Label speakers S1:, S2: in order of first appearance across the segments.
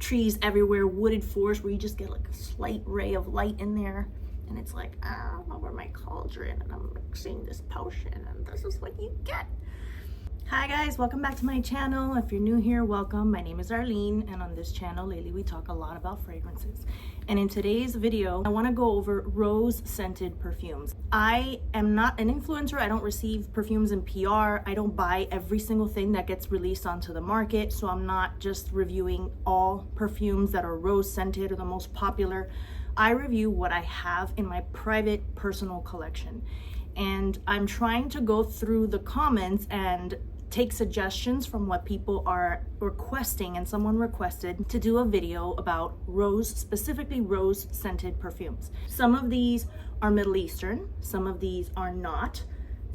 S1: trees everywhere, wooded forest where you just get like a slight ray of light in there. And it's like, I'm over my cauldron and I'm mixing this potion and this is what you get. Hi guys, welcome back to my channel. If you're new here, welcome. My name is Arlene, and on this channel lately we talk a lot about fragrances. And in today's video, I want to go over rose scented perfumes. I am not an influencer. I don't receive perfumes in PR. I don't buy every single thing that gets released onto the market. So I'm not just reviewing all perfumes that are rose scented or the most popular. I review what I have in my private personal collection. And I'm trying to go through the comments and take suggestions from what people are requesting, and someone requested to do a video about rose, specifically rose scented perfumes. Some of these are Middle Eastern, some of these are not.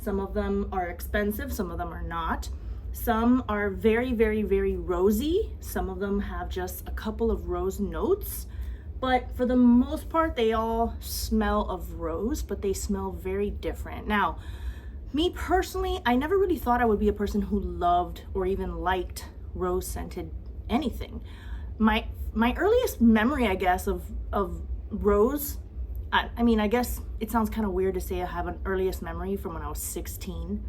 S1: Some of them are expensive, some of them are not. Some are very, very, very rosy. Some of them have just a couple of rose notes. But for the most part, they all smell of rose, but they smell very different. Now, me personally, I never really thought I would be a person who loved or even liked rose scented anything. My earliest memory, I guess, of rose, I mean, I guess it sounds kind of weird to say I have an earliest memory from when I was 16,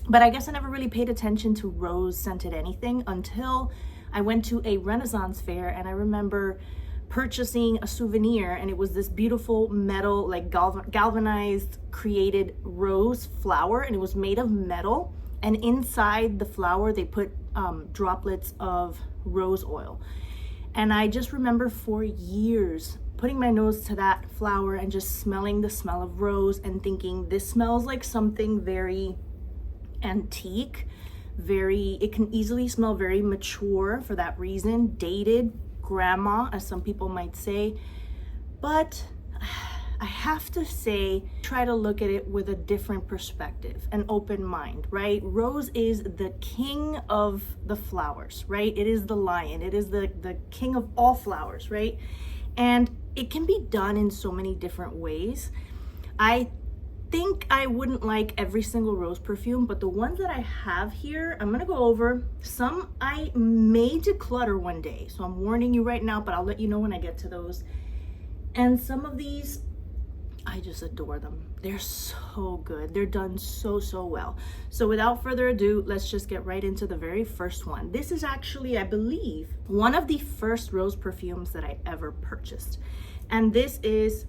S1: but I guess I never really paid attention to rose scented anything until I went to a Renaissance fair, and I remember purchasing a souvenir, and it was this beautiful metal, like galvanized created rose flower, and it was made of metal, and inside the flower they put droplets of rose oil. And I just remember for years putting my nose to that flower and just smelling the smell of rose and thinking, this smells like something very antique, it can easily smell very mature for that reason, dated, grandma, as some people might say. But I have to say, try to look at it with a different perspective, an open mind, right? Rose is the king of the flowers, right? It is the lion. It is the king of all flowers, right? And it can be done in so many different ways. I think I wouldn't like every single rose perfume, but the ones that I have here, I'm gonna go over. Some I may declutter one day, so I'm warning you right now, but I'll let you know when I get to those. And some of these, I just adore them. They're so good. They're done so well. So without further ado, let's just get right into the very first one. This is actually, I believe, one of the first rose perfumes that I ever purchased. And this is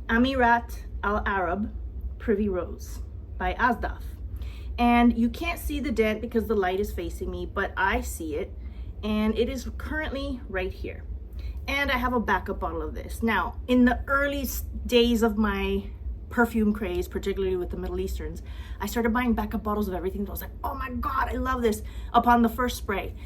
S1: Ameerat Al Arab Prive Rose by Azdaf. And you can't see the dent because the light is facing me, but I see it, and it is currently right here. And I have a backup bottle of this. Now, in the early days of my perfume craze, particularly with the Middle Easterns, I started buying backup bottles of everything. I was like, oh my God, I love this upon the first spray.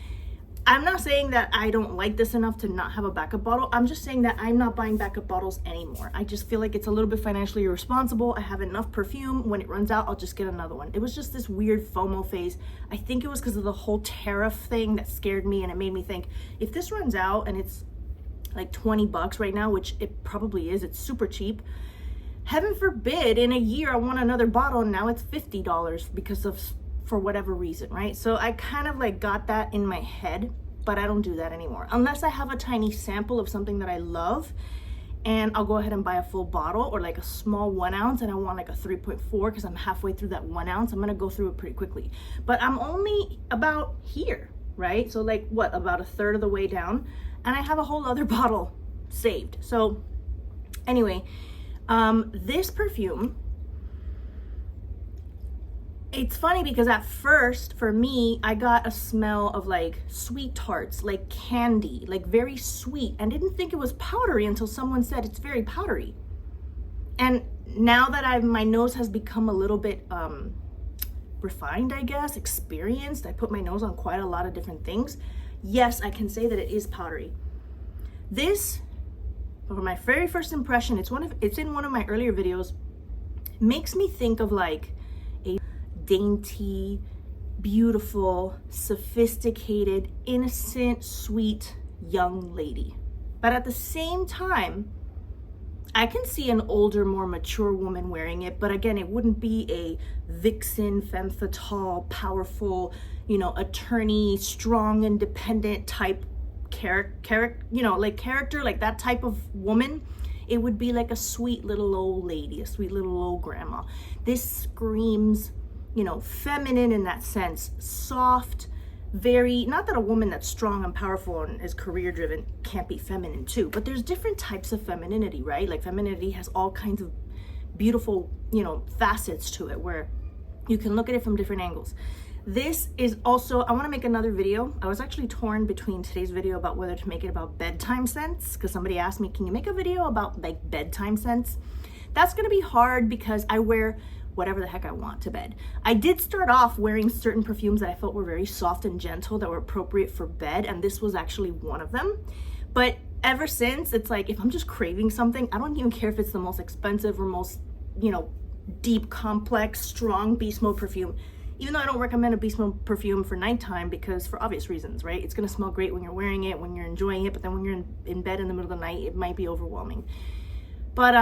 S1: I'm not saying that I don't like this enough to not have a backup bottle. I'm just saying that I'm not buying backup bottles anymore. I just feel like it's a little bit financially irresponsible. I have enough perfume. When it runs out, I'll just get another one. It was just this weird FOMO phase. I think it was because of the whole tariff thing that scared me, and it made me think, if this runs out and it's like 20 bucks right now, which it probably is, it's super cheap. Heaven forbid, in a year I want another bottle and now it's $50 because of, for whatever reason, right? So I kind of like got that in my head, but I don't do that anymore. Unless I have a tiny sample of something that I love, and I'll go ahead and buy a full bottle, or like a small 1 ounce, and I want like a 3.4 because I'm halfway through that 1 ounce. I'm gonna go through it pretty quickly. But I'm only about here, right? So like what, about a third of the way down, and I have a whole other bottle saved. So anyway, this perfume, it's funny because at first for me, I got a smell of like sweet tarts, like candy, like very sweet, and didn't think it was powdery until someone said it's very powdery. And now that my nose has become a little bit refined, I guess, experienced, I put my nose on quite a lot of different things. Yes, I can say that it is powdery. This, for my very first impression, it's in one of my earlier videos, makes me think of like a dainty, beautiful, sophisticated, innocent, sweet young lady. But at the same time, I can see an older, more mature woman wearing it, but again, it wouldn't be a vixen, femme fatale, powerful, attorney, strong, independent type character, like that type of woman, it would be like a sweet little old lady, a sweet little old grandma. This screams, you know, feminine in that sense, soft, very, not that a woman that's strong and powerful and is career driven can't be feminine too, but there's different types of femininity, right? Like femininity has all kinds of beautiful, you know, facets to it where you can look at it from different angles. This is also, I want to make another video. I was actually torn between today's video about whether to make it about bedtime scents, because somebody asked me, can you make a video about like bedtime scents? That's going to be hard because I wear whatever the heck I want to bed. I did start off wearing certain perfumes that I felt were very soft and gentle that were appropriate for bed, and this was actually one of them. But ever since, it's like, if I'm just craving something, I don't even care if it's the most expensive or most, you know, deep, complex, strong beast mode perfume. Even though I don't recommend a beast mode perfume for nighttime because for obvious reasons, right? It's gonna smell great when you're wearing it, when you're enjoying it, but then when you're in bed in the middle of the night, it might be overwhelming. But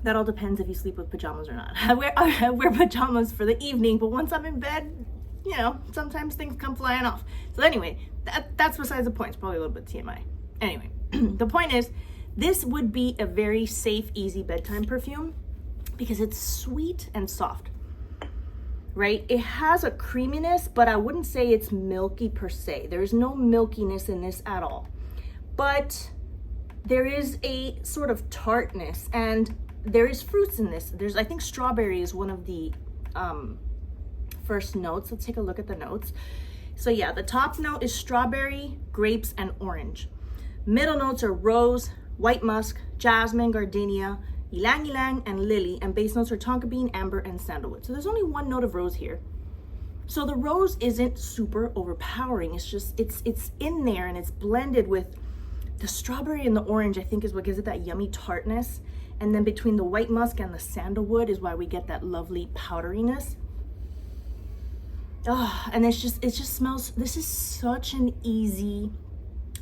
S1: that all depends if you sleep with pajamas or not. I wear pajamas for the evening, but once I'm in bed, you know, sometimes things come flying off. So anyway, that's besides the point. It's probably a little bit TMI. Anyway, the point is, this would be a very safe, easy bedtime perfume because it's sweet and soft. Right? It has a creaminess, but I wouldn't say it's milky per se. There's no milkiness in this at all. But there is a sort of tartness and there is fruits in this. I think strawberry is one of the first notes. Let's take a look at the notes. So yeah, the top note is strawberry, grapes, and orange. Middle notes are rose, white musk, jasmine, gardenia, ylang ylang, and lily, and base notes are tonka bean, amber, and sandalwood. So there's only one note of rose here. So the rose isn't super overpowering. It's just, it's in there and it's blended with the strawberry and the orange, I think is what gives it that yummy tartness. And then between the white musk and the sandalwood is why we get that lovely powderiness. Oh, and it just smells, this is such an easy,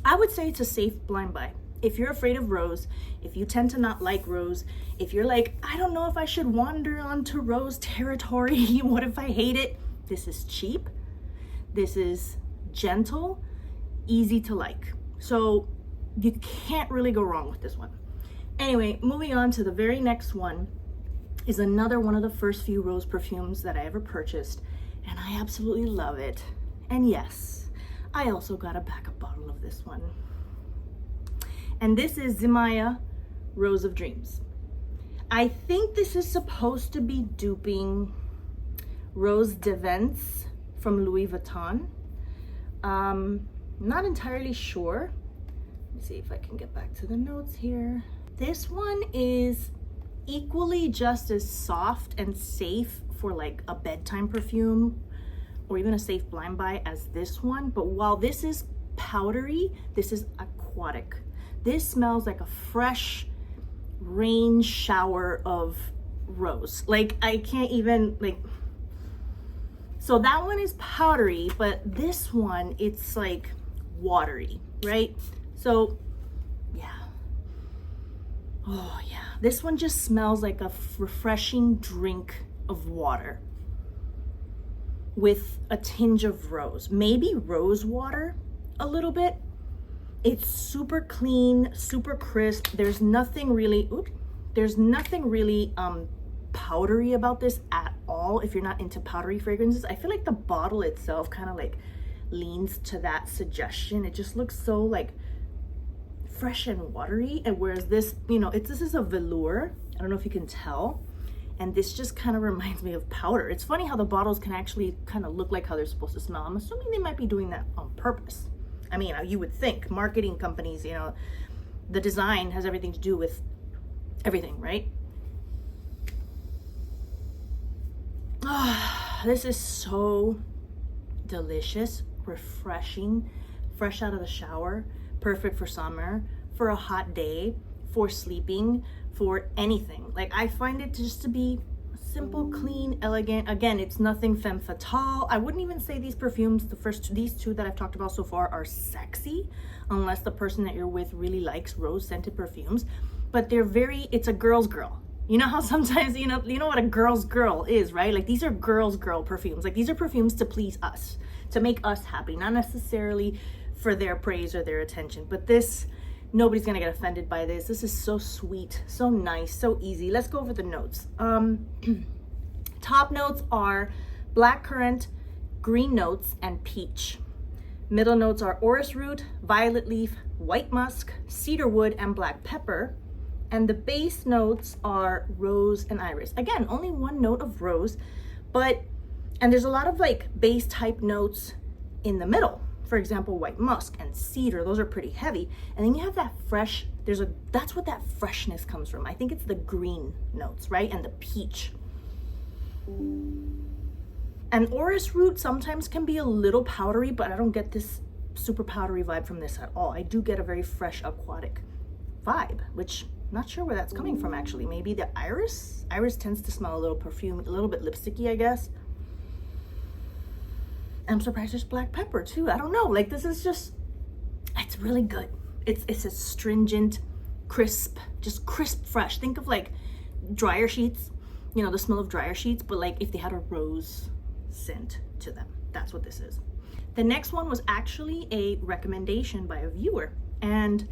S1: I would say it's a safe blind buy. If you're afraid of rose, if you tend to not like rose, if you're like, I don't know if I should wander onto rose territory, what if I hate it? This is cheap, this is gentle, easy to like. So you can't really go wrong with this one. Anyway, moving on to the very next one is another one of the first few rose perfumes that I ever purchased, and I absolutely love it. And yes, I also got a backup bottle of this one. And this is Zimaya Rose of Dreams. I think this is supposed to be duping Rose de Vence from Louis Vuitton. Not entirely sure. Let me see if I can get back to the notes here. This one is equally just as soft and safe for like a bedtime perfume or even a safe blind buy as this one. But while this is powdery, this is aquatic. This smells like a fresh rain shower of rose. Like I can't even like, so that one is powdery, but this one, it's like watery, right? So yeah. Oh yeah. This one just smells like a refreshing drink of water with a tinge of rose, maybe rose water a little bit. It's super clean, super crisp. There's nothing really, powdery about this at all. If you're not into powdery fragrances, I feel like the bottle itself kind of like leans to that suggestion. It just looks so like fresh and watery. And whereas this, you know, this is a velour. I don't know if you can tell. And this just kind of reminds me of powder. It's funny how the bottles can actually kind of look like how they're supposed to smell. I'm assuming they might be doing that on purpose. I mean, you would think marketing companies, you know, the design has everything to do with everything, right? This is so delicious, refreshing, fresh out of the shower, perfect for summer, for a hot day, for sleeping, for anything. Like I find it just to be simple, clean, elegant. Again, it's nothing femme fatale. I wouldn't even say these perfumes, these two that I've talked about so far, are sexy, unless the person that you're with really likes rose scented perfumes. But they're it's a girl's girl. You know how sometimes, you know what a girl's girl is, right? Like these are girl's girl perfumes. Like these are perfumes to please us, to make us happy, not necessarily for their praise or their attention. But this, nobody's gonna get offended by this. This is so sweet, so nice, so easy. Let's go over the notes. Top notes are blackcurrant, green notes, and peach. Middle notes are orris root, violet leaf, white musk, cedarwood, and black pepper. And the base notes are rose and iris. Again, only one note of rose, and there's a lot of like base type notes in the middle. For example, white musk and cedar, those are pretty heavy. And then you have that fresh, that's what that freshness comes from. I think it's the green notes, right? And the peach. And orris root sometimes can be a little powdery, but I don't get this super powdery vibe from this at all. I do get a very fresh aquatic vibe, which I'm not sure where that's coming from actually. Maybe the iris? Iris tends to smell a little perfume, a little bit lipsticky, I guess. I'm surprised there's black pepper too. I don't know, like this is just, it's really good. It's a stringent, crisp, just crisp fresh. Think of like dryer sheets, you know, the smell of dryer sheets, but like if they had a rose scent to them. That's what this is. The next one was actually a recommendation by a viewer, and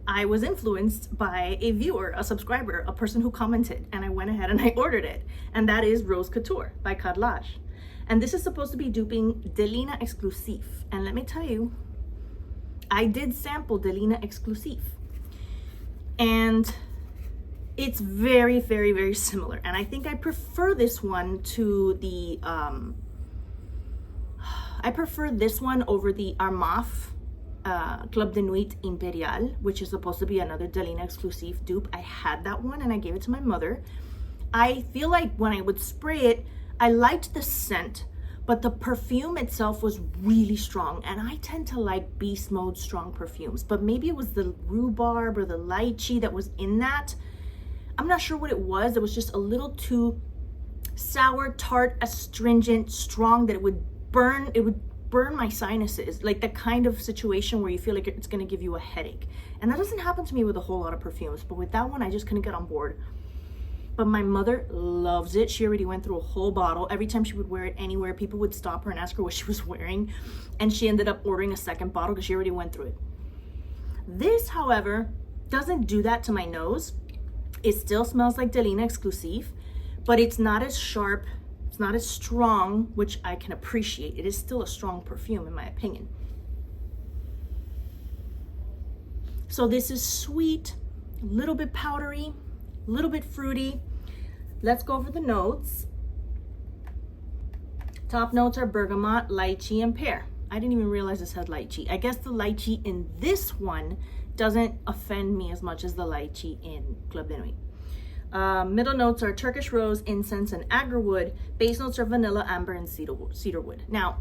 S1: I was influenced by a viewer, a subscriber, a person who commented, and I went ahead and I ordered it, and that is Rose Couture by Khadlaj. And this is supposed to be duping Delila Exclusive, and let me tell you, I did sample Delila Exclusive, and it's very, very, very similar. And I think I prefer this one to the I prefer this one over the Armaf Club de Nuit Imperial, which is supposed to be another Delila Exclusive dupe. I had that one and I gave it to my mother. I feel like when I would spray it, I liked the scent, but the perfume itself was really strong. And I tend to like beast mode strong perfumes, but maybe it was the rhubarb or the lychee that was in that. I'm not sure what it was. It was just a little too sour, tart, astringent, strong that it would burn my sinuses, like the kind of situation where you feel like it's going to give you a headache. And that doesn't happen to me with a whole lot of perfumes, but with that one I just couldn't get on board. But my mother loves it. She already went through a whole bottle. Every time she would wear it anywhere, people would stop her and ask her what she was wearing, and she ended up ordering a second bottle because she already went through it. This, however, doesn't do that to my nose. It still smells like Delila Exclusive, but it's not as sharp, it's not as strong, which I can appreciate. It is still a strong perfume in my opinion. So this is sweet, a little bit powdery, a little bit fruity. Let's go over the notes. Top notes are bergamot, lychee, and pear. I didn't even realize this had lychee. I guess the lychee in this one doesn't offend me as much as the lychee in Club de Nuit. Middle notes are Turkish rose, incense, and agarwood. Base notes are vanilla, amber, and cedarwood. Now,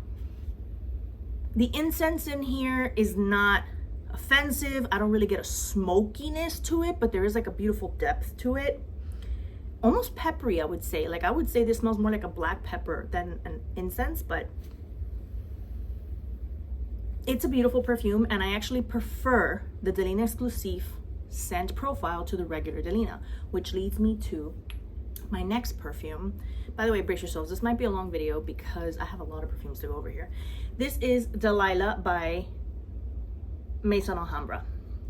S1: the incense in here is not offensive. I don't really get a smokiness to it, but there is like a beautiful depth to it. Almost peppery, I would say. Like I would say this smells more like a black pepper than an incense, but it's a beautiful perfume, and I actually prefer the Delila Exclusive scent profile to the regular Delila, which leads me to my next perfume. By the way, brace yourselves, this might be a long video because I have a lot of perfumes to go over here. This is Delilah by Maison Alhambra.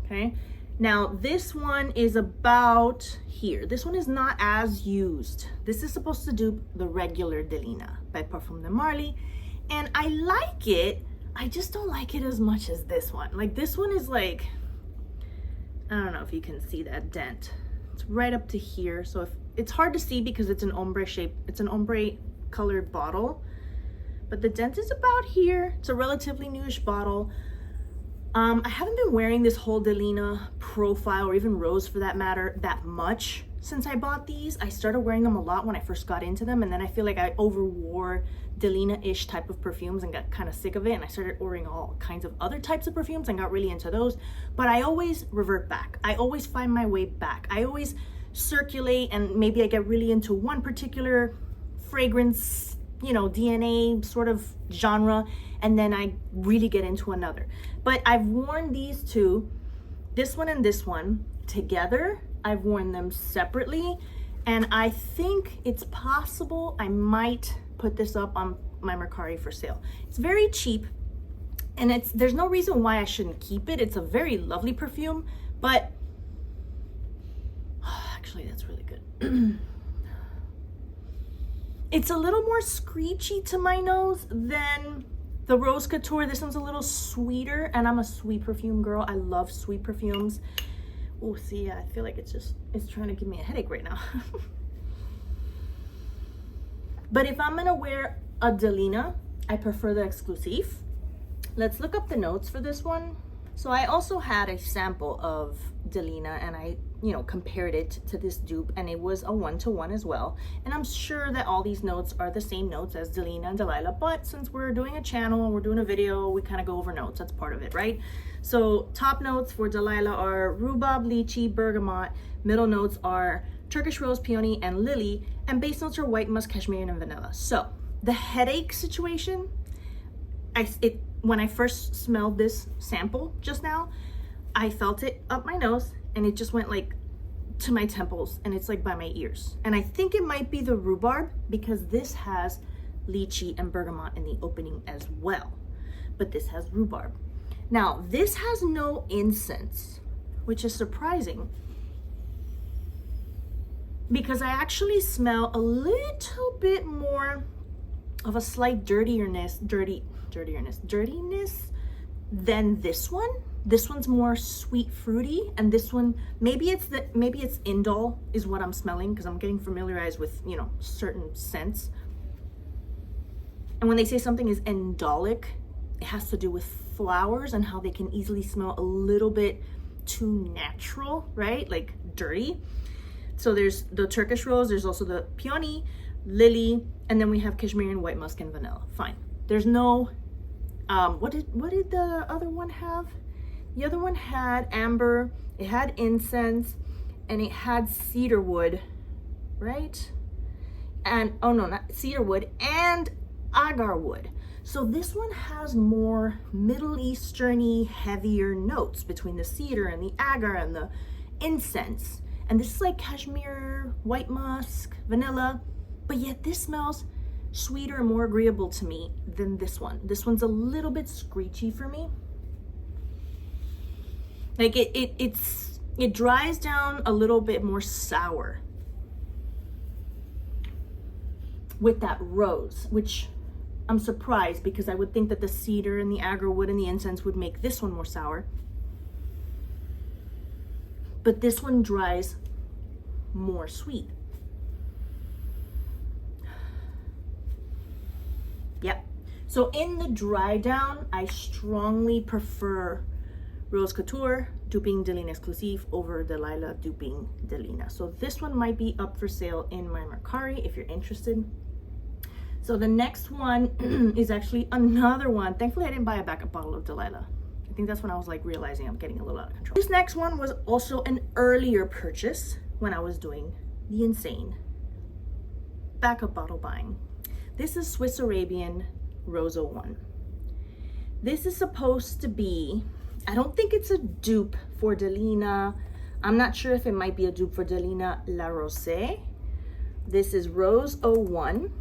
S1: Okay, now this one is about here. This one is not as used. This is supposed to dupe the regular Delila by Parfum de Marly, and I like it. I just don't like it as much as this one. Like this one is like, I don't know if you can see that dent. It's right up to here. So if it's hard to see because it's an ombre shape, it's an ombre colored bottle, but the dent is about here. It's a relatively newish bottle. I haven't been wearing this whole Delila profile, or even rose for that matter, that much since I bought these. I started wearing them a lot when I first got into them, and then I feel like I overwore Delila-ish type of perfumes and got kind of sick of it, and I started ordering all kinds of other types of perfumes and got really into those. But I always revert back. I always find my way back. I always circulate, and maybe I get really into one particular fragrance, you know, DNA sort of genre, and then I really get into another. But I've worn these two, this one and this one, together. I've worn them separately, and I think it's possible I might put this up on my Mercari for sale. It's very cheap, And there's no reason why I shouldn't keep it. It's a very lovely perfume, but actually that's really good. It's a little more screechy to my nose than the Rose Couture. This one's a little sweeter, and I'm a sweet perfume girl. I love sweet perfumes. Oh, see, I feel like it's trying to give me a headache right now. But if I'm gonna wear a Delila, I prefer the Exclusive. Let's look up the notes for this one. So I also had a sample of Delila, and I, compared it to this dupe, and it was a 1-to-1 as well. And I'm sure that all these notes are the same notes as Delila and Delilah, but since we're doing a channel and we're doing a video, we kind of go over notes. That's part of it, right? So top notes for Delilah are rhubarb, lychee, bergamot. Middle notes are Turkish rose, peony, and lily. And base notes are white musk, cashmere, and vanilla. So the headache situation, when I first smelled this sample just now, I felt it up my nose, and it just went like to my temples, and it's like by my ears. And I think it might be the rhubarb, because this has lychee and bergamot in the opening as well, but this has rhubarb. Now this has no incense, which is surprising, because I actually smell a little bit more of a slight dirtiness than this one. This one's more sweet fruity, and this one, maybe it's indole is what I'm smelling, because I'm getting familiarized with certain scents. And when they say something is indolic, it has to do with flowers and how they can easily smell a little bit too natural, right? Like dirty. So there's the Turkish rose, there's also the peony, lily, and then we have cashmere and white musk and vanilla. Fine. There's no what did the other one have? The other one had amber, it had incense, and it had cedarwood, right? And oh no, not cedarwood, and agar wood. So this one has more Middle Eastern-y, heavier notes between the cedar and the agar and the incense. And this is like cashmere, white musk, vanilla, but yet this smells sweeter and more agreeable to me than this one. This one's a little bit screechy for me. Like it dries down a little bit more sour with that rose, which I'm surprised, because I would think that the cedar and the agar wood and the incense would make this one more sour. But this one dries more sweet. Yep. So in the dry down, I strongly prefer Rose Couture duping Delila Exclusive over Delilah duping Delila. So this one might be up for sale in my Mercari if you're interested. So the next one is actually another one. Thankfully, I didn't buy a backup bottle of Delilah. I think that's when I was like realizing I'm getting a little out of control. This next one was also an earlier purchase when I was doing the insane backup bottle buying. This is Swiss Arabian Rose 01. This is supposed to be, I don't think it's a dupe for Delila. I'm not sure if it might be a dupe for Delila La Rosée. This is Rose 01.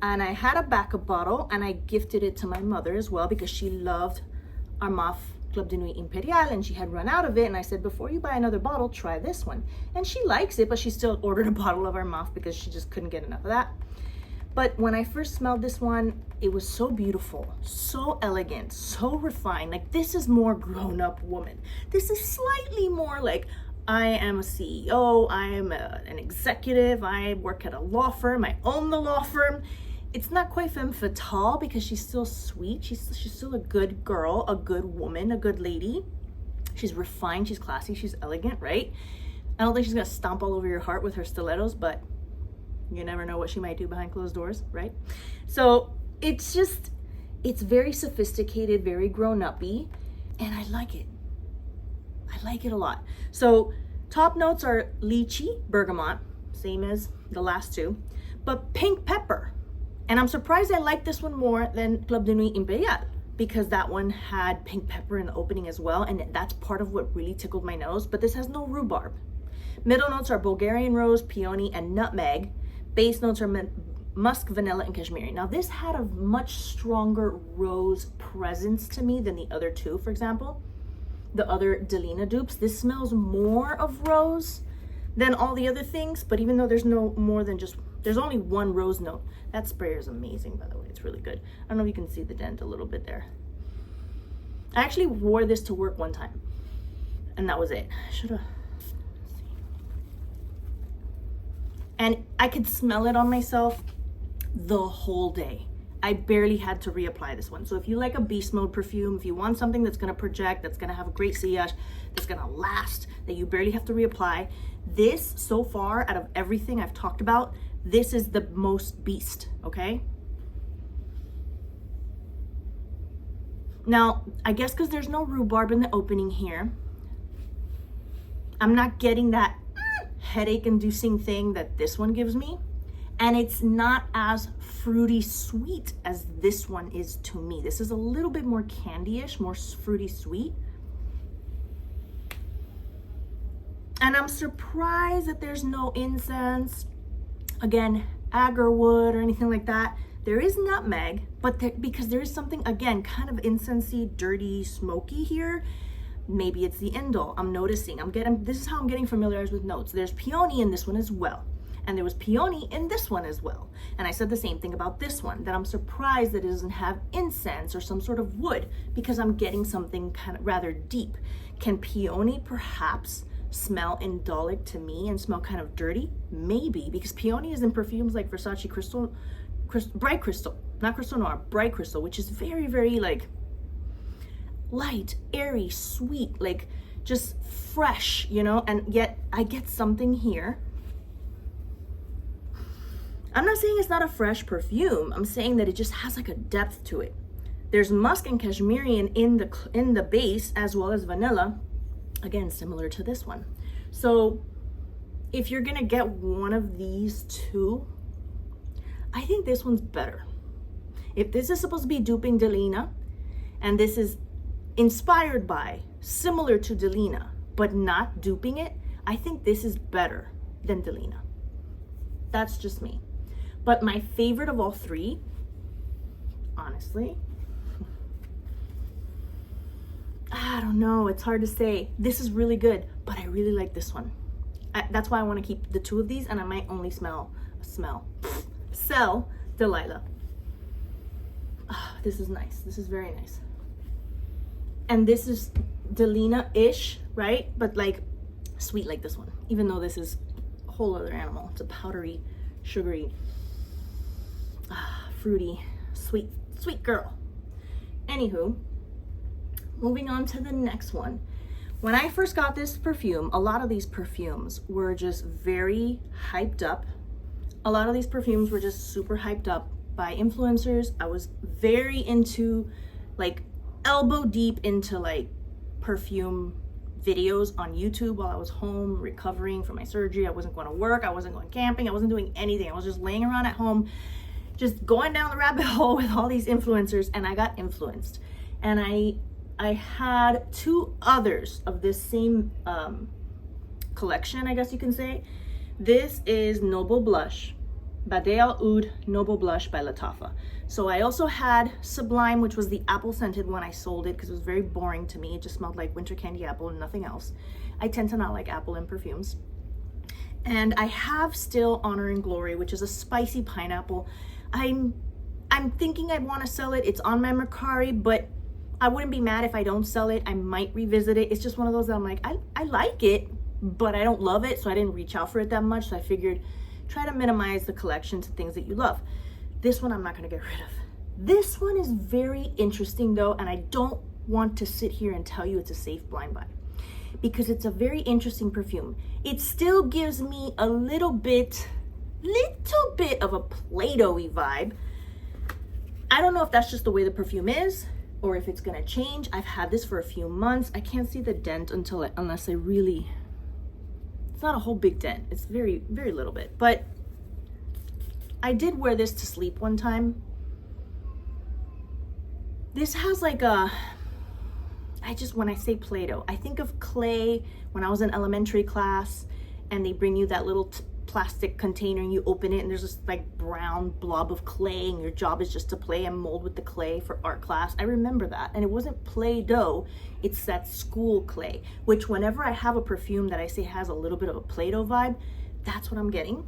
S1: And I had a backup bottle, and I gifted it to my mother as well, because she loved Armaf Club de Nuit Imperial, and she had run out of it. And I said, before you buy another bottle, try this one. And she likes it, but she still ordered a bottle of Armaf because she just couldn't get enough of that. But when I first smelled this one, it was so beautiful, so elegant, so refined. Like, this is more grown-up woman. This is slightly more like, I am a CEO, I am an executive, I work at a law firm, I own the law firm. It's not quite femme fatale, because she's still sweet. She's still a good girl, a good woman, a good lady. She's refined, she's classy, she's elegant, right? I don't think she's gonna stomp all over your heart with her stilettos, but you never know what she might do behind closed doors, right? So it's very sophisticated, very grown-up-y, and I like it. I like it a lot. So top notes are lychee, bergamot, same as the last two, but pink pepper. And I'm surprised I like this one more than Club de Nuit Imperial, because that one had pink pepper in the opening as well, and that's part of what really tickled my nose, but this has no rhubarb. Middle notes are Bulgarian rose, peony, and nutmeg. Base notes are Musk, Vanilla, and Cashmere. Now this had a much stronger rose presence to me than the other two, for example. The other Delila dupes. This smells more of rose than all the other things, but even though there's no more than just, there's only one rose note. That sprayer is amazing, by the way. It's really good. I don't know if you can see the dent a little bit there. I actually wore this to work one time, and that was it. I should have. And I could smell it on myself the whole day. I barely had to reapply this one. So if you like a beast mode perfume, if you want something that's gonna project, that's gonna have a great sillage, that's gonna last, that you barely have to reapply, this so far out of everything I've talked about, this is the most beast, okay? Now, I guess because there's no rhubarb in the opening here, I'm not getting that headache-inducing thing that this one gives me. And it's not as fruity sweet as this one is to me. This is a little bit more candy-ish, more fruity sweet. And I'm surprised that there's no incense, again, agarwood or anything like that. There is nutmeg, but because there is something, again, kind of incensey, dirty, smoky here. Maybe it's the Idole. I'm noticing. This is how I'm getting familiarized with notes. There's peony in this one as well. And there was peony in this one as well. And I said the same thing about this one, that I'm surprised that it doesn't have incense or some sort of wood, because I'm getting something kind of rather deep. Can peony perhaps smell indolic to me and smell kind of dirty? Maybe, because peony is in perfumes like Versace Bright Crystal, not Crystal Noir, Bright Crystal, which is very, very like light, airy, sweet, like just fresh, you know, and yet I get something here. I'm not saying it's not a fresh perfume. I'm saying that it just has like a depth to it. There's musk and cashmere in the base, as well as vanilla, again, similar to this one. So if you're gonna get one of these two, I think this one's better. If this is supposed to be duping Delila, and this is inspired by, similar to Delila, but not duping it, I think this is better than Delila. That's just me. But my favorite of all three, honestly, I don't know, it's hard to say. This is really good, but I really like this one. That's why I want to keep the two of these, and I might only sell Delilah. Oh, this is nice. This is very nice. And this is Delila-ish, right? But like sweet like this one, even though this is a whole other animal. It's a powdery, sugary, fruity, sweet girl. Anywho, moving on to the next one. When I first got this perfume, a lot of these perfumes were just very hyped up. A lot of these perfumes were just super hyped up by influencers. I was very into, like, elbow deep into like perfume videos on YouTube while I was home recovering from my surgery. I wasn't going to work, I wasn't going camping, I wasn't doing anything. I was just laying around at home, just going down the rabbit hole with all these influencers, and I got influenced. And I had two others of this same collection, I guess you can say. This is Noble Blush, Bade'e Oud Noble Blush by Lattafa. So I also had Sublime, which was the apple scented one. I sold it because it was very boring to me. It just smelled like winter candy apple and nothing else. I tend to not like apple in perfumes. And I have still Honor and Glory, which is a spicy pineapple. I'm thinking I want to sell it. It's on my Mercari, but I wouldn't be mad if I don't sell it. I might revisit it. It's just one of those that I'm like, I like it, but I don't love it, so I didn't reach out for it that much. So I figured, try to minimize the collection to things that you love. This one I'm not gonna get rid of. This one is very interesting though, and I don't want to sit here and tell you it's a safe blind buy, because it's a very interesting perfume. It still gives me a little bit of a Play-Doh-y vibe. I don't know if that's just the way the perfume is, or if it's gonna change. I've had this for a few months. I can't see the dent unless I really, it's not a whole big dent. It's very, very little bit, but I did wear this to sleep one time. This has like a, when I say Play-Doh, I think of clay when I was in elementary class and they bring you that little plastic container and you open it and there's this like brown blob of clay and your job is just to play and mold with the clay for art class. I remember that. And it wasn't Play-Doh, it's that school clay, which whenever I have a perfume that I say has a little bit of a Play-Doh vibe, that's what I'm getting.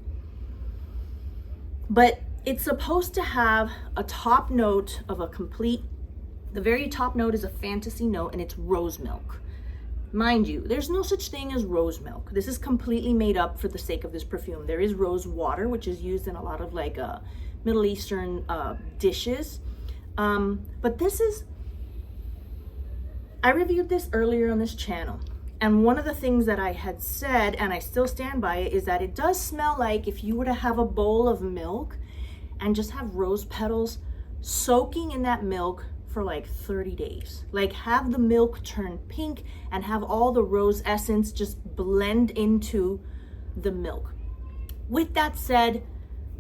S1: But it's supposed to have a top note of the very top note is a fantasy note, and it's rose milk. Mind you, there's no such thing as rose milk. This is completely made up for the sake of this perfume. There is rose water, which is used in a lot of like Middle Eastern dishes. But I reviewed this earlier on this channel. And one of the things that I had said, and I still stand by it, is that it does smell like if you were to have a bowl of milk and just have rose petals soaking in that milk for like 30 days. Like have the milk turn pink and have all the rose essence just blend into the milk. With that said,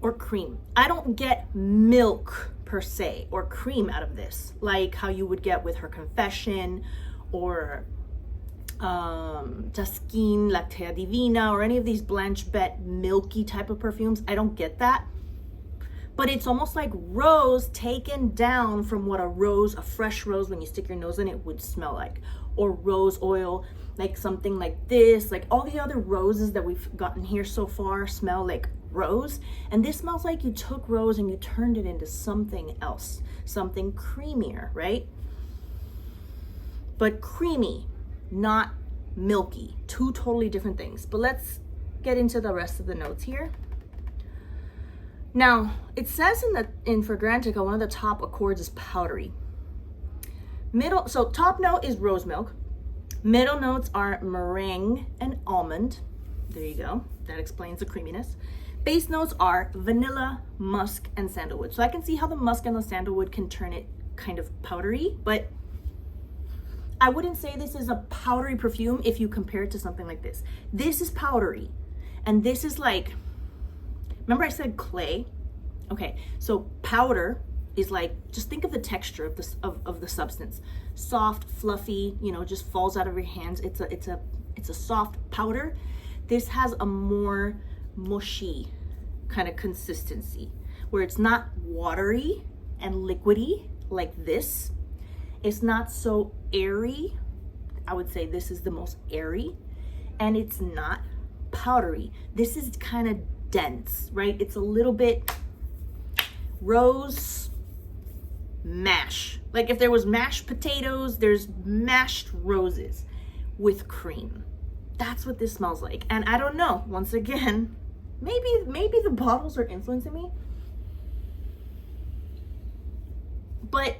S1: or cream. I don't get milk per se or cream out of this, like how you would get with Her Confession or Taskin, Lactea Divina, or any of these Blanche Bet milky type of perfumes. I don't get that. But it's almost like rose taken down from what a fresh rose, when you stick your nose in it, would smell like. Or rose oil, like something like this. Like all the other roses that we've gotten here so far smell like rose. And this smells like you took rose and you turned it into something else. Something creamier, right? But creamy, not milky. Two totally different things. But let's get into the rest of the notes here. Now, it says in Fragrantica, one of the top accords is powdery. So top note is rose milk. Middle notes are meringue and almond. There you go. That explains the creaminess. Base notes are vanilla, musk, and sandalwood. So I can see how the musk and the sandalwood can turn it kind of powdery, but I wouldn't say this is a powdery perfume if you compare it to something like this. This is powdery, and this is like, remember I said clay? Okay, so powder is like, just think of the texture of this of the substance. Soft, fluffy, just falls out of your hands. It's a soft powder. This has a more mushy kind of consistency where it's not watery and liquidy like this. It's not so airy. I would say this is the most airy, and it's not powdery. This is kind of dense, right? It's a little bit rose mash. Like if there was mashed potatoes, there's mashed roses with cream. That's what this smells like. And I don't know, once again, maybe the bottles are influencing me, but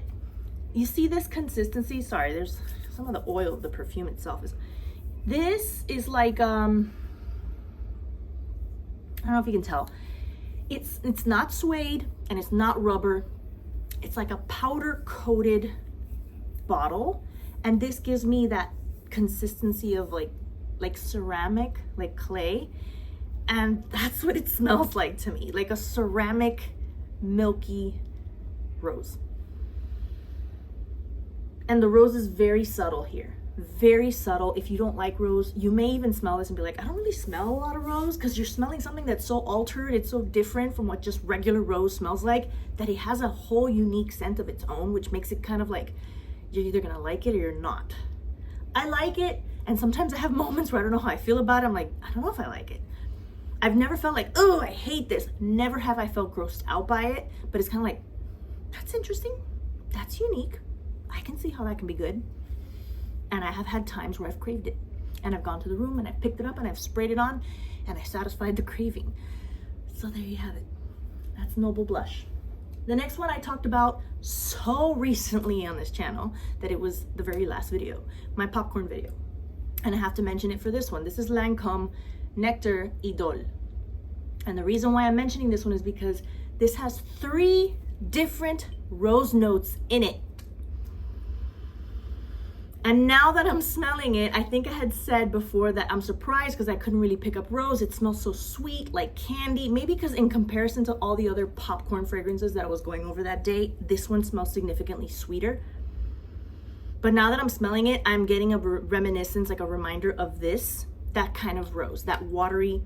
S1: you see this consistency. Sorry, there's some of the oil of the perfume itself. This is like I don't know if you can tell. It's not suede and it's not rubber. It's like a powder coated bottle, and this gives me that consistency of like ceramic, like clay, and that's what it smells like to me, like a ceramic milky rose. And the rose is very subtle here. Very subtle. If you don't like rose, you may even smell this and be like, I don't really smell a lot of rose, because you're smelling something that's so altered, it's so different from what just regular rose smells like, that it has a whole unique scent of its own, which makes it kind of like you're either gonna like it or you're not. I like it, and sometimes I have moments where I don't know how I feel about it. I'm like, I don't know if I like it. I've never felt like, oh, I hate this. Never have I felt grossed out by it, but it's kind of like, that's interesting, that's unique, I can see how that can be good. And I have had times where I've craved it, and I've gone to the room and I've picked it up and I've sprayed it on and I satisfied the craving. So there you have it. That's Noble Blush. The next one I talked about so recently on this channel that it was the very last video, my popcorn video. And I have to mention it for this one. This is Lancome Nectar Idole. And the reason why I'm mentioning this one is because this has 3 different rose notes in it. And now that I'm smelling it, I think I had said before that I'm surprised because I couldn't really pick up rose. It smells so sweet, like candy. Maybe because in comparison to all the other popcorn fragrances that I was going over that day, this one smells significantly sweeter. But now that I'm smelling it, I'm getting a reminiscence, like a reminder of this, that kind of rose, that watery,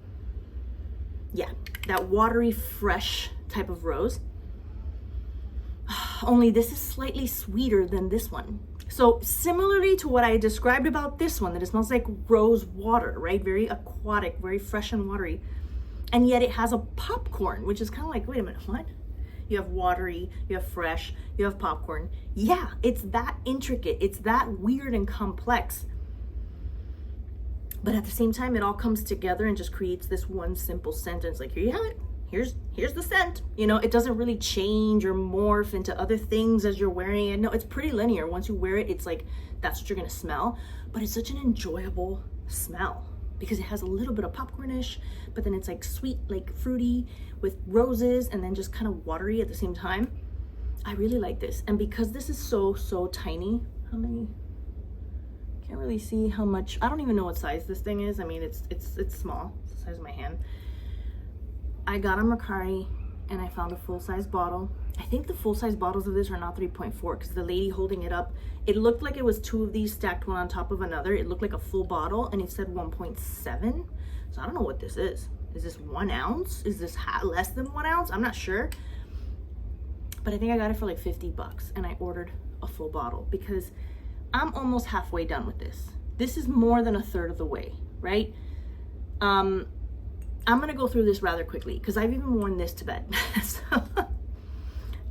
S1: yeah, that watery, fresh type of rose. Only this is slightly sweeter than this one. So similarly to what I described about this one, that it smells like rose water, right? Very aquatic, very fresh and watery. And yet it has a popcorn, which is kind of like, wait a minute, what? You have watery, you have fresh, you have popcorn. Yeah, it's that intricate. It's that weird and complex. But at the same time, it all comes together and just creates this one simple sentence. Like, here you have it. Here's the scent. You know, it doesn't really change or morph into other things as you're wearing it. No, it's pretty linear. Once you wear it, it's like, that's what you're gonna smell. But it's such an enjoyable smell because it has a little bit of popcornish, but then it's like sweet, like fruity with roses, and then just kind of watery at the same time. I really like this. And because this is so tiny, how many? Can't really see how much. I don't even know what size this thing is. I mean, it's small. It's the size of my hand. I got on Mercari and I found a full-size bottle. I think the full-size bottles of this are not 3.4 because the lady holding it up, it looked like it was two of these stacked one on top of another. It looked like a full bottle and it said 1.7. So I don't know what this is. Is this 1 ounce? Is this less than 1 ounce? I'm not sure. But I think I got it for like 50 bucks and I ordered a full bottle because I'm almost halfway done with this. This is more than a third of the way, right? I'm gonna go through this rather quickly because I've even worn this to bed. So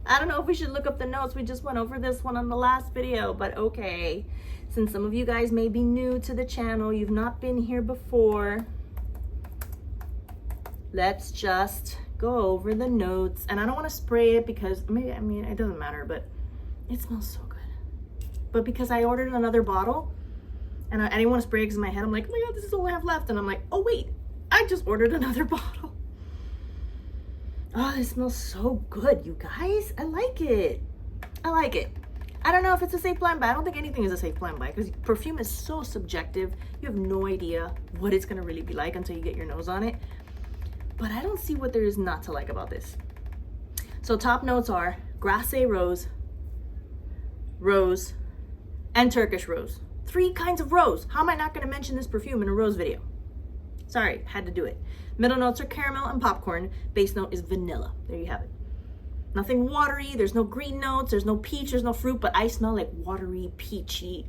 S1: I don't know if we should look up the notes. We just went over this one on the last video, but okay. Since some of you guys may be new to the channel, you've not been here before, let's just go over the notes. And I don't want to spray it because maybe, I mean, it doesn't matter, but it smells so good. But because I ordered another bottle and I didn't want to spray it because in my head I'm like, oh my God, this is all I have left. And I'm like, oh wait, I just ordered another bottle. Oh, this smells so good, you guys. I like it. I like it. I don't know if it's a safe blind buy. I don't think anything is a safe blind buy because perfume is so subjective. You have no idea what it's going to really be like until you get your nose on it. But I don't see what there is not to like about this. So top notes are Grasse rose, rose, and Turkish rose. 3 kinds of rose. How am I not going to mention this perfume in a rose video? Sorry, had to do it. Middle notes are caramel and popcorn. Base note is vanilla. There you have it. Nothing watery. There's no green notes. There's no peach. There's no fruit. But I smell like watery, peachy,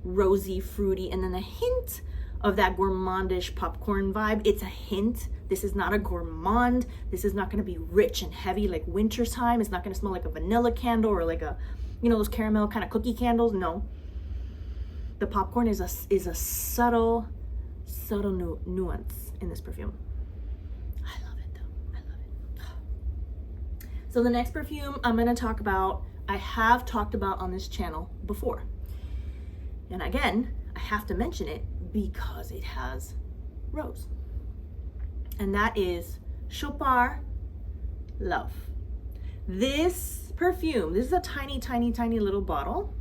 S1: rosy, fruity. And then a hint of that gourmandish popcorn vibe. It's a hint. This is not a gourmand. This is not going to be rich and heavy like winter time. It's not going to smell like a vanilla candle or like a, you know, those caramel kind of cookie candles. No. The popcorn is a subtle nuance in this perfume. I love it though. I love it. So the next perfume I'm going to talk about, I have talked about on this channel before. And again, I have to mention it because it has rose. And that is Chopard Love. This perfume, this is a tiny little bottle.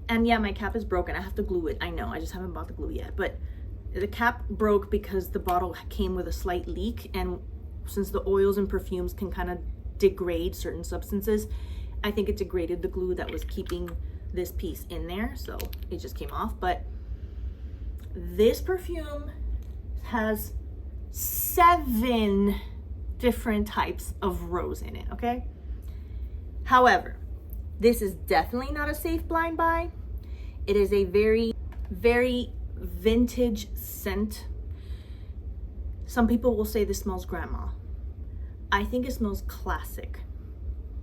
S1: And yeah, my cap is broken. I have to glue it. I know, I just haven't bought the glue yet. But the cap broke because the bottle came with a slight leak. And since the oils and perfumes can kind of degrade certain substances, I think it degraded the glue that was keeping this piece in there. So it just came off. But this perfume has 7 different types of rose in it, okay? However, this is definitely not a safe blind buy. It is a very vintage scent. Some people will say this smells grandma. I think it smells classic.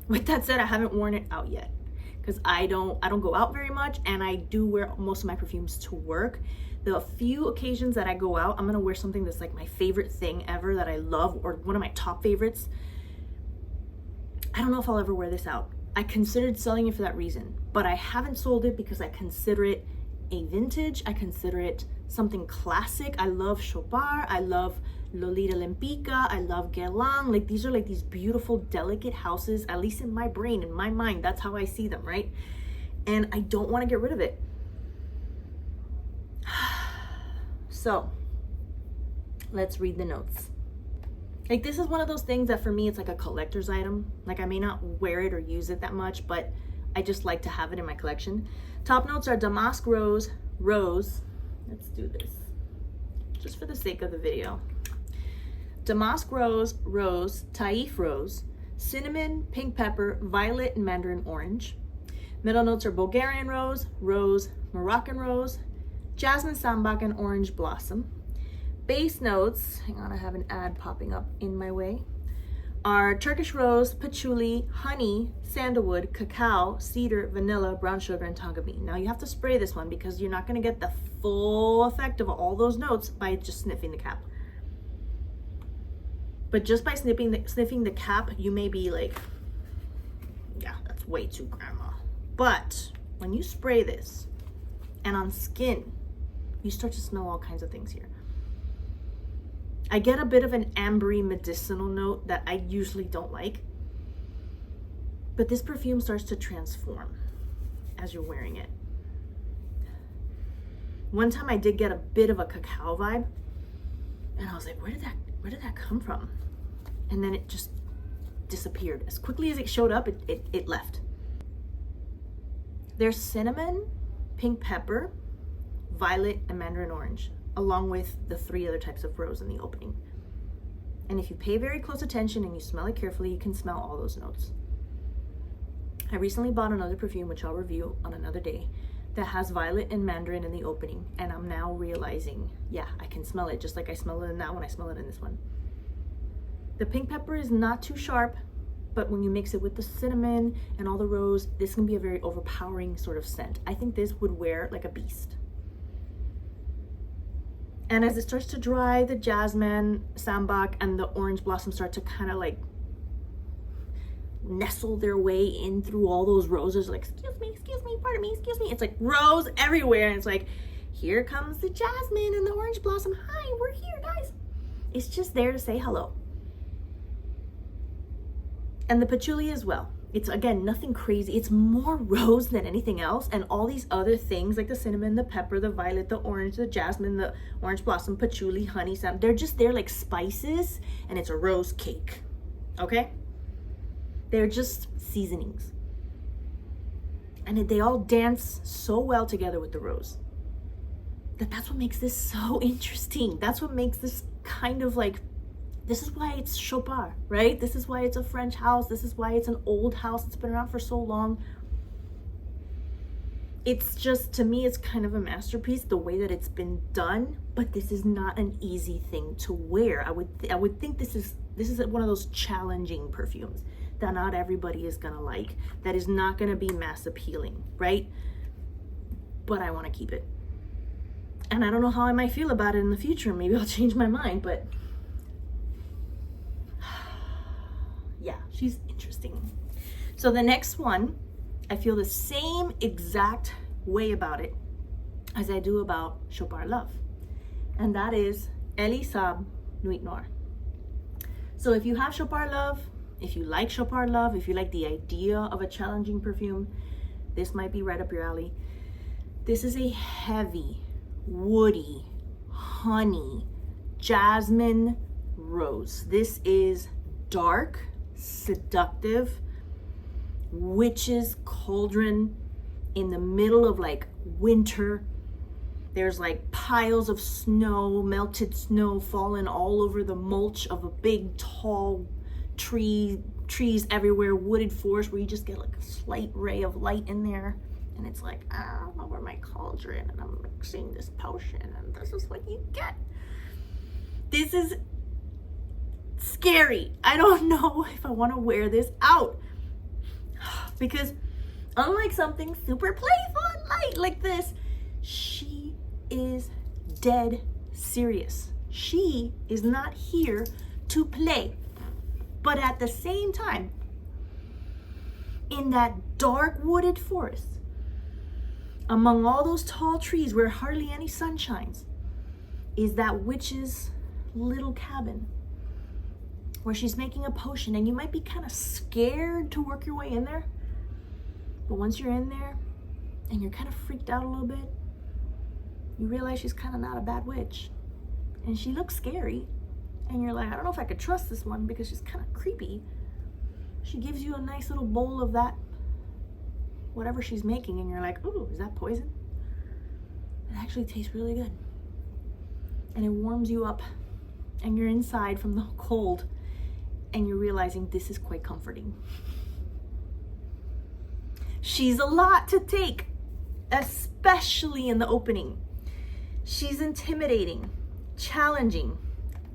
S1: With that said, I haven't worn it out yet because I don't go out very much, and I do wear most of my perfumes to work. The few occasions that I go out, I'm gonna wear something that's like my favorite thing ever that I love, or one of my top favorites. I don't know if I'll ever wear this out. I considered selling it for that reason, but I haven't sold it because I consider it a vintage. I consider it something classic. I love Chopard. I love Lolita Lempica. I love Guerlain. Like, these are like these beautiful, delicate houses, at least in my brain, in my mind. That's how I see them, right? And I don't want to get rid of it. So let's read the notes. Like, this is one of those things that for me, it's like a collector's item. Like, I may not wear it or use it that much, but I just like to have it in my collection. Top notes are damask rose, rose. Let's do this just for the sake of the video. Damask rose, rose, Taif rose, cinnamon, pink pepper, violet, and mandarin orange. Middle notes are Bulgarian rose, rose, Moroccan rose, jasmine sambac, and orange blossom. Base notes, hang on, I have an ad popping up in my way, are Turkish rose, patchouli, honey, sandalwood, cacao, cedar, vanilla, brown sugar, and tonka bean. Now you have to spray this one because you're not going to get the full effect of all those notes by just sniffing the cap. But just by sniffing the cap, you may be like, yeah, that's way too grandma. But when you spray this and on skin, you start to smell all kinds of things here. I get a bit of an ambery medicinal note that I usually don't like. But this perfume starts to transform as you're wearing it. One time I did get a bit of a cacao vibe, and I was like, where did that come from? And then it just disappeared. As quickly as it showed up, it left. There's cinnamon, pink pepper, violet, and mandarin orange, along with the 3 other types of rose in the opening. And if you pay very close attention and you smell it carefully, you can smell all those notes. I recently bought another perfume, which I'll review on another day, that has violet and mandarin in the opening, and I'm now realizing, yeah, I can smell it just like I smell it in that one, I smell it in this one. The pink pepper is not too sharp, but when you mix it with the cinnamon and all the rose, this can be a very overpowering sort of scent. I think this would wear like a beast. And as it starts to dry, the jasmine, sambac, and the orange blossom start to kind of like nestle their way in through all those roses, like, excuse me, pardon me, excuse me. It's like rose everywhere, and it's like, here comes the jasmine and the orange blossom. Hi, we're here, guys. It's just there to say hello. And the patchouli as well. It's, again, nothing crazy. It's more rose than anything else. And all these other things like the cinnamon, the pepper, the violet, the orange, the jasmine, the orange blossom, patchouli, honey, they're just there like spices, and it's a rose cake. Okay? They're just seasonings. And they all dance so well together with the rose. That's what makes this so interesting. That's what makes this kind of like, this is why it's Chopard, right? This is why it's a French house. This is why it's an old house. It's been around for so long. It's just, to me, it's kind of a masterpiece, the way that it's been done, but this is not an easy thing to wear. I would think this is one of those challenging perfumes that not everybody is gonna like, that is not gonna be mass appealing, right? But I wanna keep it. And I don't know how I might feel about it in the future. Maybe I'll change my mind, but yeah, she's interesting. So the next one, I feel the same exact way about it as I do about Chopard Love. And that is Elie Saab Noir. So if you have Chopard Love, if you like Chopard Love, if you like the idea of a challenging perfume, this might be right up your alley. This is a heavy, woody, honey, jasmine rose. This is dark, seductive, witch's cauldron in the middle of like winter. There's like piles of snow, melted snow falling all over the mulch of a big tall trees everywhere, wooded forest where you just get like a slight ray of light in there, and it's like, I'm over my cauldron and I'm mixing this potion, and this is what you get. This is scary. I don't know if I want to wear this out, because unlike something super playful and light like this, she is dead serious. She is not here to play. But at the same time, in that dark wooded forest, among all those tall trees where hardly any sun shines, is that witch's little cabin where she's making a potion, and you might be kind of scared to work your way in there. But once you're in there and you're kind of freaked out a little bit, you realize she's kind of not a bad witch. And she looks scary. And you're like, I don't know if I could trust this one because she's kind of creepy. She gives you a nice little bowl of that, whatever she's making, and you're like, ooh, is that poison? It actually tastes really good. And it warms you up and you're inside from the cold and you're realizing this is quite comforting. She's a lot to take, especially in the opening. She's intimidating, challenging,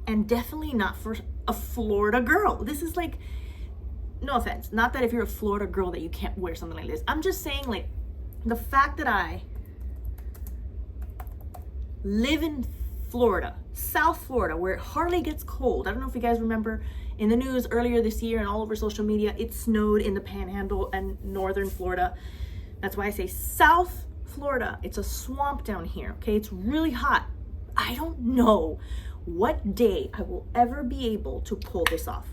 S1: and definitely not for a Florida girl. This is like, no offense, not that if you're a Florida girl that you can't wear something like this. I'm just saying, like, the fact that I live in Florida, South Florida, where it hardly gets cold. I don't know if you guys remember in the news earlier this year and all over social media, it snowed in the Panhandle and northern Florida. That's why I say South Florida. It's a swamp down here, okay? It's really hot. I don't know what day I will ever be able to pull this off.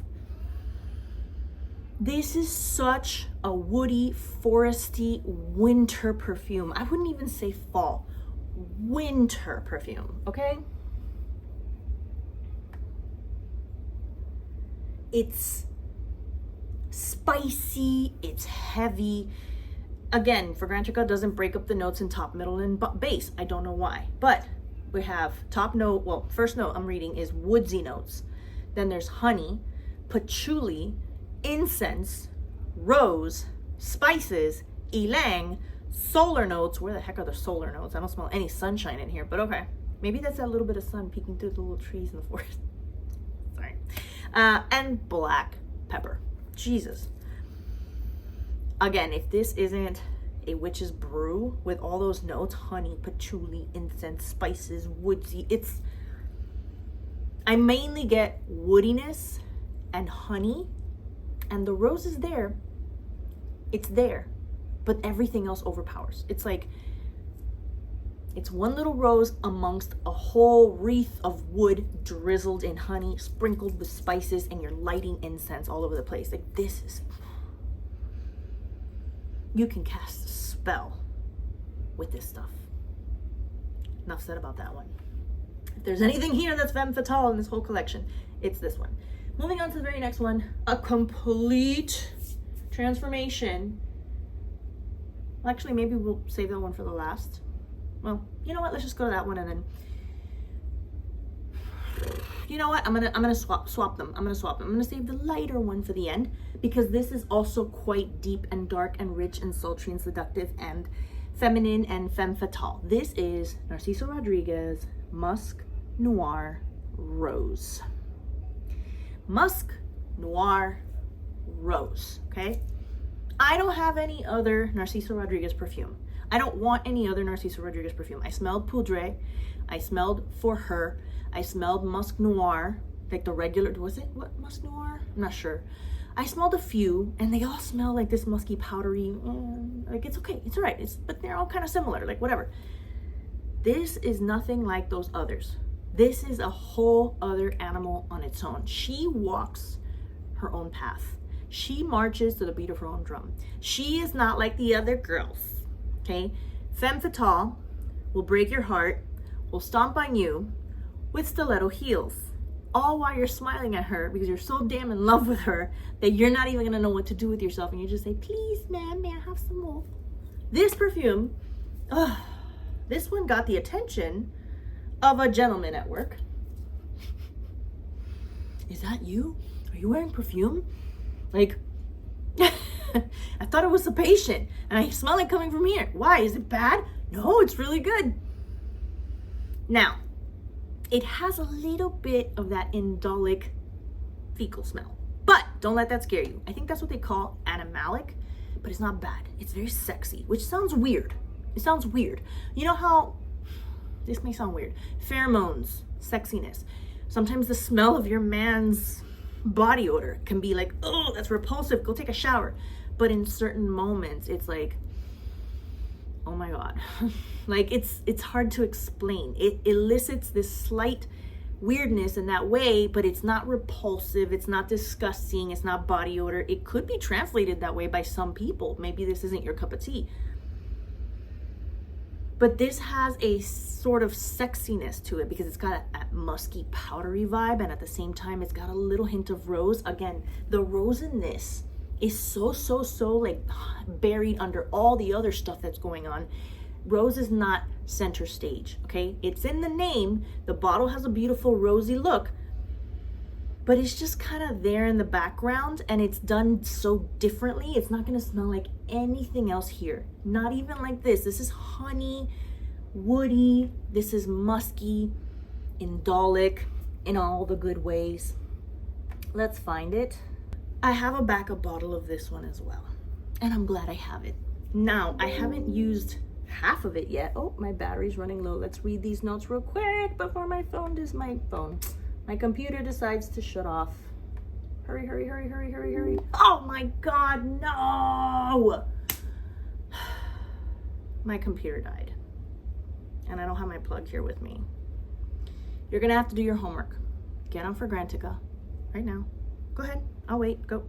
S1: This is such a woody, foresty, winter perfume. I wouldn't even say fall. Winter perfume, okay? It's spicy, it's heavy. Again, Fragrantica doesn't break up the notes in top, middle, and base. I don't know why, but we have top note, well, first note I'm reading is woodsy notes. Then there's honey, patchouli, incense, rose, spices, ylang, solar notes. Where the heck are the solar notes? I don't smell any sunshine in here, but okay. Maybe that's that little bit of sun peeking through the little trees in the forest. Sorry. And black pepper. Jesus. Again, if this isn't a witch's brew with all those notes, honey, patchouli, incense, spices, woodsy, I mainly get woodiness and honey, and the rose is there. It's there, but everything else overpowers. It's like, it's one little rose amongst a whole wreath of wood drizzled in honey, sprinkled with spices, and you're lighting incense all over the place. Like, this is, you can cast a spell with this stuff. Enough said about that one. If there's anything here that's femme fatale in this whole collection, it's this one. Moving on to the very next one, a complete transformation. Well, actually, maybe we'll save that one for the last. Well, you know what? Let's just go to that one, and then, you know what? I'm gonna swap them. I'm gonna save the lighter one for the end, because this is also quite deep and dark and rich and sultry and seductive and feminine and femme fatale. This is Narciso Rodriguez Musc Noir Rose. Musc Noir Rose, okay? I don't have any other Narciso Rodriguez perfume. I don't want any other Narciso Rodriguez perfume. I smelled Poudre. I smelled For Her. I smelled Musc Noir, like the regular, was it what Musc Noir? I'm not sure. I smelled a few, and they all smell like this musky, powdery, like it's okay, it's all right. But they're all kind of similar, like whatever. This is nothing like those others. This is a whole other animal on its own. She walks her own path. She marches to the beat of her own drum. She is not like the other girls, okay? Femme fatale will break your heart, will stomp on you with stiletto heels, all while you're smiling at her because you're so damn in love with her that you're not even gonna know what to do with yourself, and you just say, please, ma'am, may I have some more? This perfume, this one got the attention of a gentleman at work. Is that you? Are you wearing perfume? Like, I thought it was a patient, and I smell it coming from here. Why? Is it bad? No, it's really good. Now, it has a little bit of that indolic fecal smell, but don't let that scare you. I think that's what they call animalic, but it's not bad. It's very sexy, which sounds weird. It sounds weird. You know how, this may sound weird, pheromones, sexiness. Sometimes the smell of your man's body odor can be like, oh, that's repulsive, go take a shower. But in certain moments, it's like, oh my God. Like, it's hard to explain. It elicits this slight weirdness in that way, but it's not repulsive, it's not disgusting, it's not body odor. It could be translated that way by some people. Maybe this isn't your cup of tea. But this has a sort of sexiness to it because it's got a musky, powdery vibe, and at the same time, it's got a little hint of rose. Again, the rose in this is so like buried under all the other stuff that's going on. Rose is not center stage, okay? It's in the name. The bottle has a beautiful rosy look, but it's just kind of there in the background, and it's done so differently. It's not gonna smell like anything else here. Not even like this. This is honey, woody. This is musky, indolic, in all the good ways. Let's find it. I have a backup bottle of this one as well, and I'm glad I have it. Now, I haven't used half of it yet. Oh, my battery's running low. Let's read these notes real quick before my computer decides to shut off. Hurry, hurry, hurry, hurry, hurry, hurry. Oh my God, no! My computer died, and I don't have my plug here with me. You're gonna have to do your homework. Get on Fragrantica right now. Go ahead, I'll wait, go.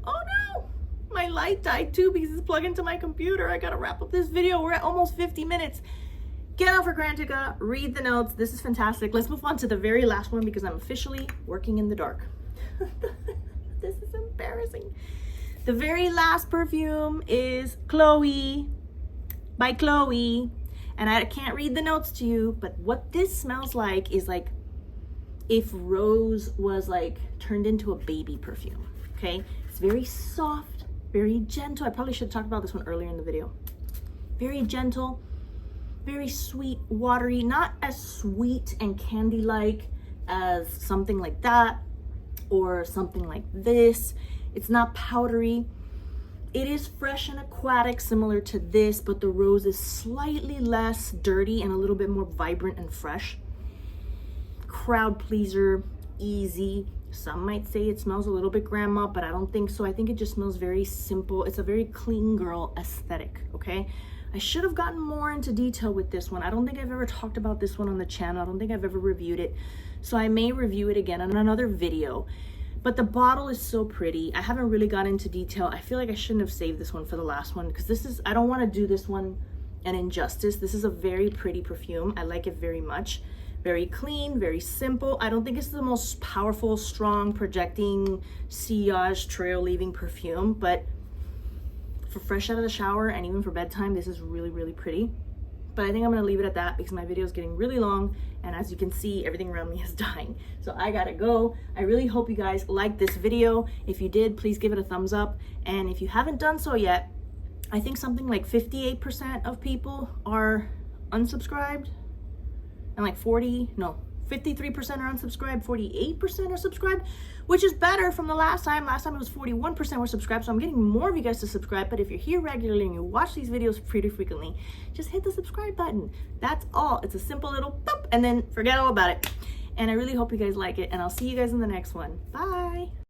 S1: Oh no, my light died too because it's plugged into my computer. I gotta wrap up this video. We're at almost 50 minutes. Get on Fragrantica, read the notes. This is fantastic. Let's move on to the very last one because I'm officially working in the dark. This is embarrassing. The very last perfume is Chloe by Chloe. And I can't read the notes to you, but what this smells like is like if rose was like turned into a baby perfume, okay? It's very soft, very gentle. I probably should have talked about this one earlier in the video. Very gentle, very sweet, watery, not as sweet and candy-like as something like that or something like this. It's not powdery. It is fresh and aquatic, similar to this, but the rose is slightly less dirty and a little bit more vibrant and fresh. Crowd pleaser, easy. Some might say it smells a little bit grandma, but I don't think so. I think it just smells very simple. It's a very clean girl aesthetic, okay? I should have gotten more into detail with this one. I don't think I've ever talked about this one on the channel. I don't think I've ever reviewed it. So I may review it again in another video. But the bottle is so pretty. I haven't really got into detail. I feel like I shouldn't have saved this one for the last one because this is, I don't want to do this one an injustice. This is a very pretty perfume. I like it very much. Very clean, very simple. I don't think it's the most powerful, strong, projecting, sillage, trail leaving perfume, but for fresh out of the shower and even for bedtime, this is really, really pretty. But I think I'm gonna leave it at that because my video is getting really long, and as you can see, everything around me is dying. So I gotta go. I really hope you guys liked this video. If you did, please give it a thumbs up. And if you haven't done so yet, I think something like 58% of people are unsubscribed, and like 53% are unsubscribed, 48% are subscribed, which is better from the last time. Last time it was 41% were subscribed, so I'm getting more of you guys to subscribe. But if you're here regularly and you watch these videos pretty frequently, just hit the subscribe button. That's all. It's a simple little boop, and then forget all about it. And I really hope you guys like it, and I'll see you guys in the next one. Bye.